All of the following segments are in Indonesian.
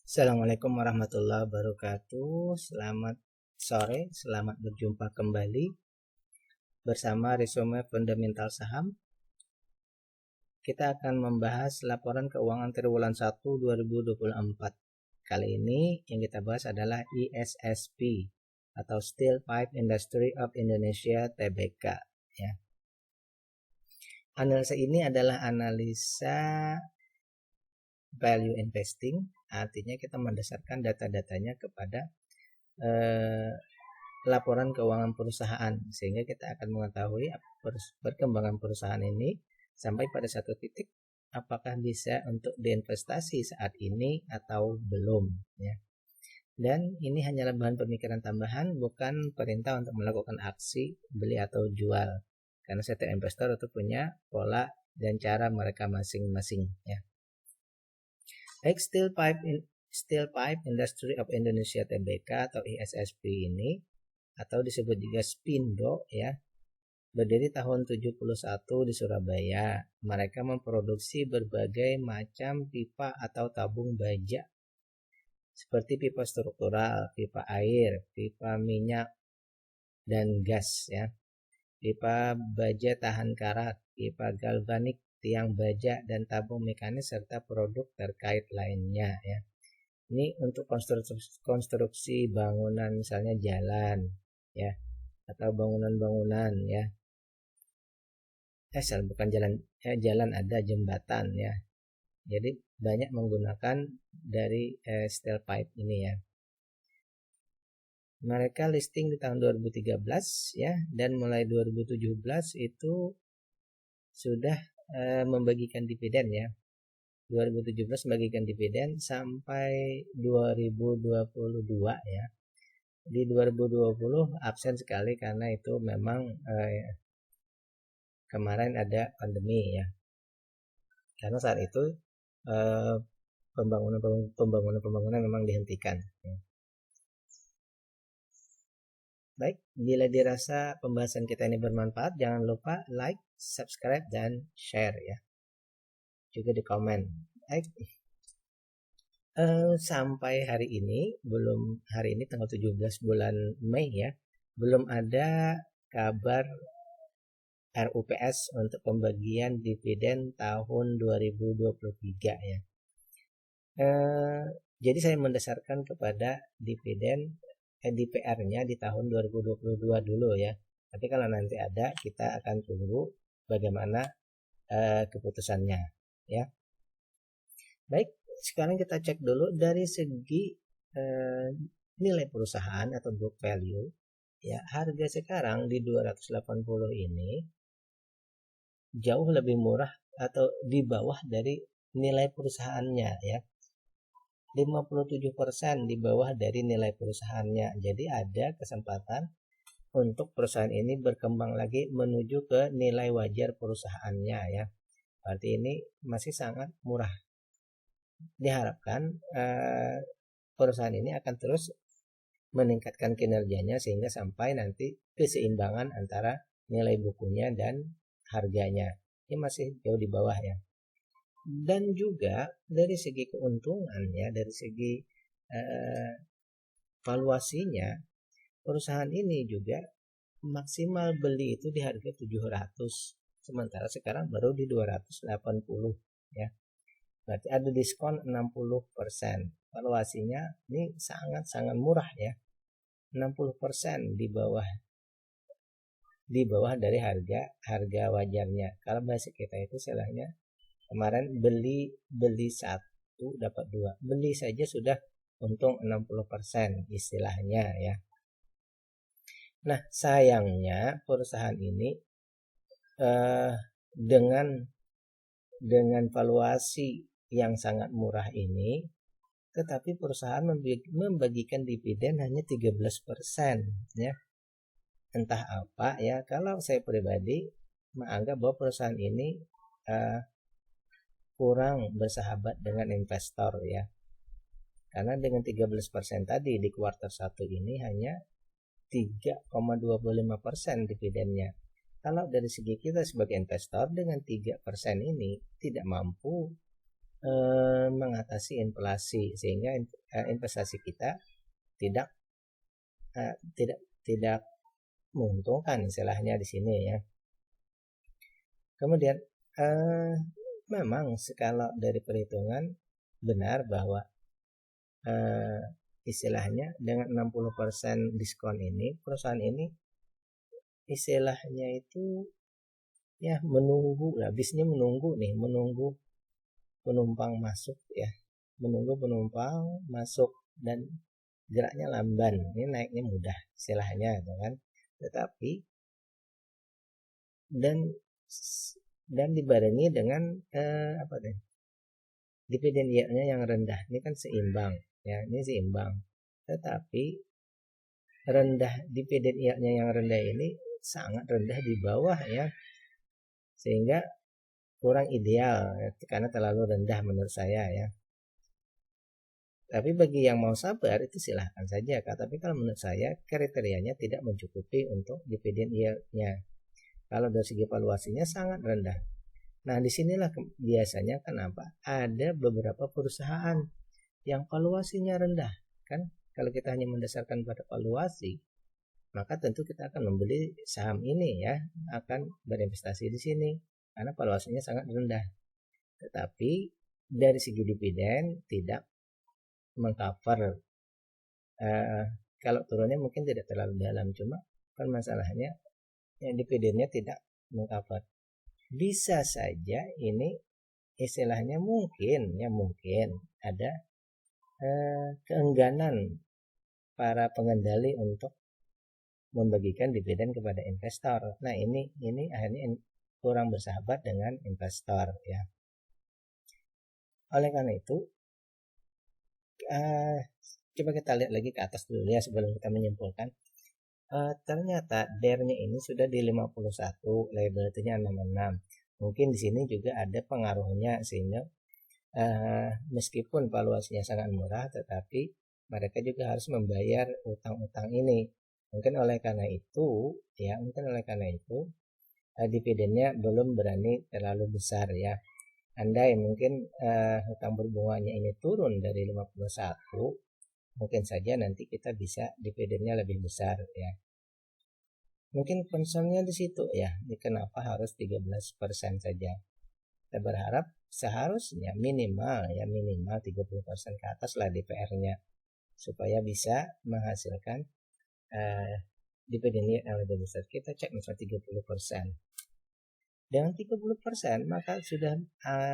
Assalamualaikum warahmatullahi wabarakatuh. Selamat sore, selamat berjumpa kembali bersama resume fundamental saham. Kita akan membahas laporan keuangan triwulan 1 2024. Kali ini yang kita bahas adalah ISSP atau Steel Pipe Industry of Indonesia Tbk ya. Analisa ini adalah analisa value investing, artinya kita mendasarkan data-datanya kepada laporan keuangan perusahaan, sehingga kita akan mengetahui perkembangan perusahaan ini sampai pada satu titik apakah bisa untuk diinvestasi saat ini atau belum ya. Dan ini hanyalah bahan pemikiran tambahan, bukan perintah untuk melakukan aksi beli atau jual, karena setiap investor itu punya pola dan cara mereka masing-masing ya. Baik, Steel Pipe Industry of Indonesia Tbk atau ISSP ini, atau disebut juga Spindo ya, berdiri tahun 71 di Surabaya. Mereka memproduksi berbagai macam pipa atau tabung baja seperti pipa struktural, pipa air, pipa minyak dan gas ya, pipa baja tahan karat, pipa galvanik, tiang baja dan tabung mekanis serta produk terkait lainnya ya. Ini untuk konstruksi bangunan, misalnya jalan ya, atau bangunan-bangunan ya. Bukan jalan ada jembatan ya. Jadi banyak menggunakan dari steel pipe ini ya. Mereka listing di tahun 2013 ya, dan mulai 2017 itu sudah membagikan dividen ya. 2017 membagikan dividen sampai 2022 ya. Di 2020 absen sekali karena itu memang kemarin ada pandemi ya. Karena saat itu pembangunan memang dihentikan ya. Baik, bila dirasa pembahasan kita ini bermanfaat, jangan lupa like, subscribe, dan share ya. Juga di komen. Baik. Sampai hari ini tanggal 17 bulan Mei ya, belum ada kabar RUPS untuk pembagian dividen tahun 2023 ya. Jadi saya mendasarkan kepada dividen DPR-nya di tahun 2022 dulu ya. Tapi kalau nanti ada, kita akan tunggu bagaimana keputusannya ya. Baik, sekarang kita cek dulu dari segi nilai perusahaan atau book value ya. Harga sekarang di 280 ini jauh lebih murah atau di bawah dari nilai perusahaannya ya. 57% di bawah dari nilai perusahaannya. Jadi ada kesempatan untuk perusahaan ini berkembang lagi menuju ke nilai wajar perusahaannya ya. Berarti ini masih sangat murah. Diharapkan perusahaan ini akan terus meningkatkan kinerjanya sehingga sampai nanti keseimbangan antara nilai bukunya dan harganya. Ini masih jauh di bawah ya. Dan juga dari segi keuntungan ya, dari segi valuasinya, perusahaan ini juga maksimal beli itu di harga 700, sementara sekarang baru di 280 ya. Berarti ada diskon 60%. Valuasinya ini sangat-sangat murah ya. 60% di bawah dari harga wajarnya. Kalau bahasa kita itu istilahnya kemarin beli satu dapat dua, beli saja sudah untung 60% istilahnya ya. Nah, sayangnya perusahaan ini dengan valuasi yang sangat murah ini, tetapi perusahaan membagikan dividen hanya 13% ya. Entah apa ya. Kalau saya pribadi menganggap bahwa perusahaan ini kurang bersahabat dengan investor ya. Karena dengan 13% tadi di kuartal 1 ini hanya 3,25% dividennya. Kalau dari segi kita sebagai investor dengan 3% ini tidak mampu mengatasi inflasi sehingga investasi kita tidak tidak menguntungkan istilahnya di sini ya. Kemudian memang kalau dari perhitungan benar bahwa istilahnya dengan 60% diskon ini perusahaan ini istilahnya itu ya menunggu lah, bisnisnya menunggu penumpang masuk ya, menunggu penumpang masuk dan geraknya lamban, ini naiknya mudah istilahnya gitu kan. Tetapi dan dibarengi dengan dividen yield-nya yang rendah, ini kan seimbang ya, ini seimbang. Tetapi dividen yield-nya yang rendah ini sangat rendah di bawah ya, sehingga kurang ideal ya, karena terlalu rendah menurut saya ya. Tapi bagi yang mau sabar itu silahkan saja Kak. Tapi kalau menurut saya kriterianya tidak mencukupi untuk dividen yield-nya. Kalau dari segi valuasinya sangat rendah. Nah disinilah biasanya kenapa ada beberapa perusahaan yang valuasinya rendah. Kan kalau kita hanya mendasarkan pada valuasi, maka tentu kita akan membeli saham ini ya, akan berinvestasi di sini karena valuasinya sangat rendah. Tetapi dari segi dividen tidak mengcover, kalau turunnya mungkin tidak terlalu dalam, cuma kan masalahnya ya, dividennya tidak mengcover. Bisa saja ini istilahnya mungkin ada keengganan para pengendali untuk membagikan dividen kepada investor. Nah ini akhirnya kurang bersahabat dengan investor ya. Oleh karena itu coba kita lihat lagi ke atas dulu ya sebelum kita menyimpulkan. Ternyata DER-nya ini sudah di 51, liability-nya 66. Mungkin di sini juga ada pengaruhnya sehingga meskipun valuasinya sangat murah, tetapi mereka juga harus membayar utang-utang ini. Mungkin oleh karena itu dividennya belum berani terlalu besar ya. Andai mungkin hutang berbunganya ini turun dari 51, mungkin saja nanti kita bisa dividennya lebih besar ya. Mungkin concernnya di situ ya, kenapa harus 13% saja. Kita berharap seharusnya minimal 30% ke atas lah DPR-nya supaya bisa menghasilkan dividen yang lebih besar. Kita cek misalnya 30%. Dengan 30% maka sudah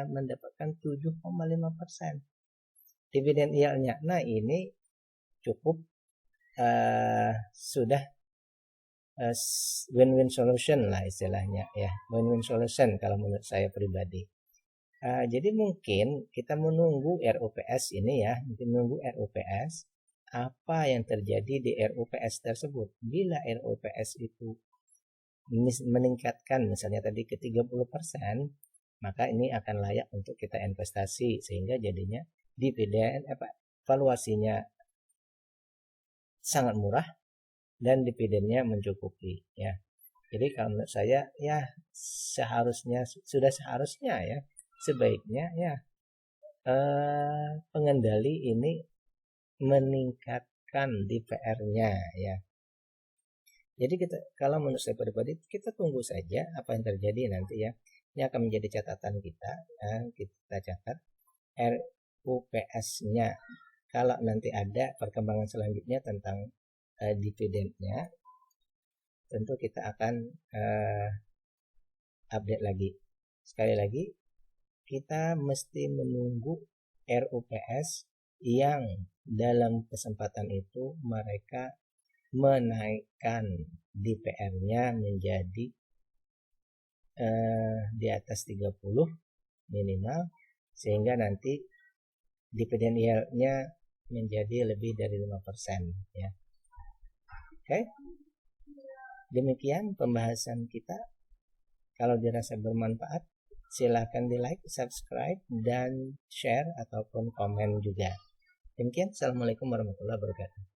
mendapatkan 7,5% dividen yield-nya. Nah ini cukup sudah win-win solution lah istilahnya ya, win-win solution kalau menurut saya pribadi. Jadi mungkin kita menunggu RUPS ini ya, menunggu RUPS apa yang terjadi di RUPS tersebut. Bila RUPS itu meningkatkan misalnya tadi ke 30%, maka ini akan layak untuk kita investasi sehingga jadinya dividen valuasinya sangat murah dan dividennya mencukupi ya. Jadi kalau menurut saya ya seharusnya ya, sebaiknya ya pengendali ini meningkatkan DPR-nya ya. Jadi kalau menurut saya pribadi kita tunggu saja apa yang terjadi nanti ya. Ini akan menjadi catatan kita ya, kita catat RUPS-nya. Kalau nanti ada perkembangan selanjutnya tentang dividennya, tentu kita akan update lagi. Sekali lagi, kita mesti menunggu RUPS yang dalam kesempatan itu mereka menaikkan DPR-nya menjadi di atas 30 minimal, sehingga nanti dividen yield-nya menjadi lebih dari 5% ya. Oke. Demikian pembahasan kita. Kalau dirasa bermanfaat, silakan di like, subscribe, dan share ataupun komen juga. Demikian, assalamualaikum warahmatullahi wabarakatuh.